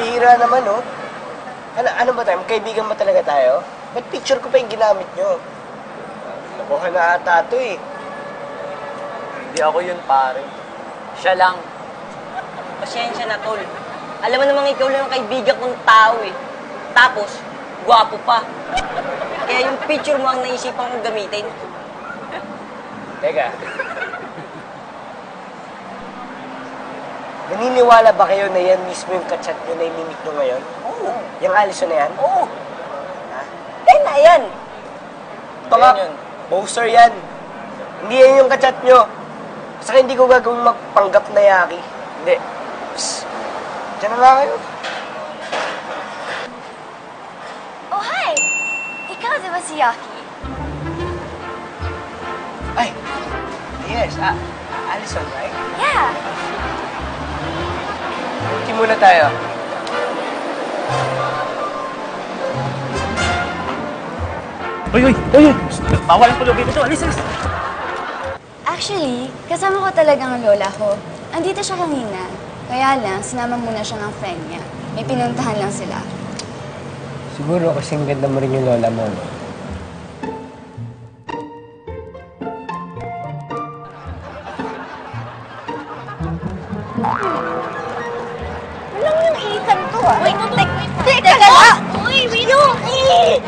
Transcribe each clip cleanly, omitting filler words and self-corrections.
bihira naman, oh. Ano ba tayo? Magkaibigan ba talaga tayo? Ba't picture ko pa yung ginamit nyo? Nakuha na ata ito, eh. Hindi ako yun, pare. Siya lang. Pasensya na, tol. Alam mo namang ikaw lang ang kaibigan kong tao, eh. Tapos, gwapo pa. Kaya yung picture mo ang naisipan kong gamitin. Teka. Naniniwala ba kayo na yan mismo yung kachat nyo na inimik nyo ngayon? Oo. Yung Allison na yan? Oo. Ha? Na yan. Baka, Yan yun. poster yan. Hindi yan yung kachat nyo. Saka hindi ko gagawin magpanggap na yaki. Hindi. Psst. Diyan na nga kayo. Oh, hi! Ikaw di ba si Yaki? Ay! Yes, Allison, right? Yeah! Hindi muna tayo. Uy! Bawal ang pulubi dito. Alis! Actually, kasama ko talaga ang lola ko. Andito siya kanina. Kaya lang, sinama muna siya ng friend niya. May pinuntahan lang sila. Siguro kasing ganda mo rin yung lola mo, no? Walang yung Ethan to, ah. Wait, teka lang! Uy, wait!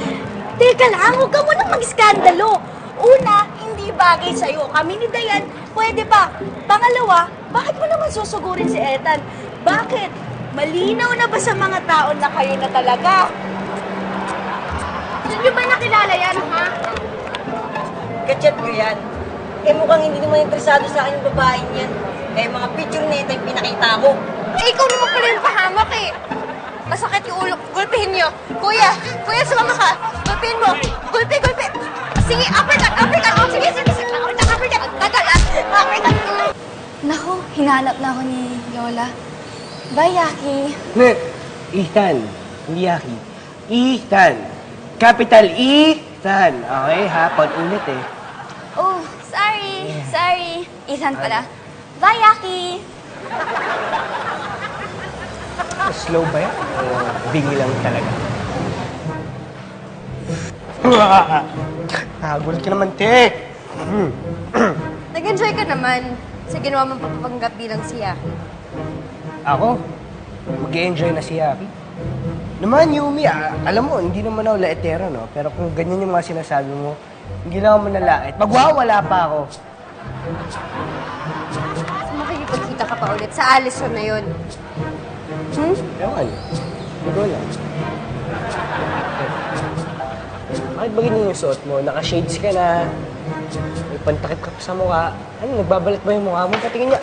Teka lang, huwag ka munang mag-skandalo. Una, hindi bagay sa'yo. Kami ni Dayan, pwede pa. Pangalawa, bakit mo naman susugurin si Ethan? Bakit? Malinaw na ba sa mga tao na kayo na talaga? Hindi ba nakilala yan, ha? Kachat ko yan. Eh mukhang hindi naman interesado sa akin yung babaeng yan. Kaya mga picture na ito yung pinakita ko. Eh, ikaw naman pala yung pahamak, eh. Masakit yung ulo. Gulpihin niyo. Kuya, sumama ka. Gulpihin mo. Gulpi. Sige, uppercut. Oh, sige. Uppercut. Naku, hinanap na ako ni Lola. Bye, Yaki. Ethan. Hindi Yaki. Ethan. Capital Ethan. Okay, ha? Pag-ulit, eh. Oh, sorry. Ethan pala. Bye, Yaki. Slow ba yan? O bingi lang talaga? Nagulat ka naman, te! Nag-enjoy ka naman sa ginawa mong papapanggap bilang si Yaki. Ako? Mag-e-enjoy na si Yaki? Naman, Yumi, alam mo, hindi naman ako laetero, no? Pero kung ganyan yung mga sinasabi mo, hindi lang ako manalait. Magwawala pa ako. So, makikipagkita ka pa ulit sa Allison na yun. Ewan. Hindi ko alam. Bakit ba ganyan yung suot mo? Naka-shades ka na. May pantakip ka pa sa mukha. Ano, nagbabalat ba yung mukha mo? Patingin niya.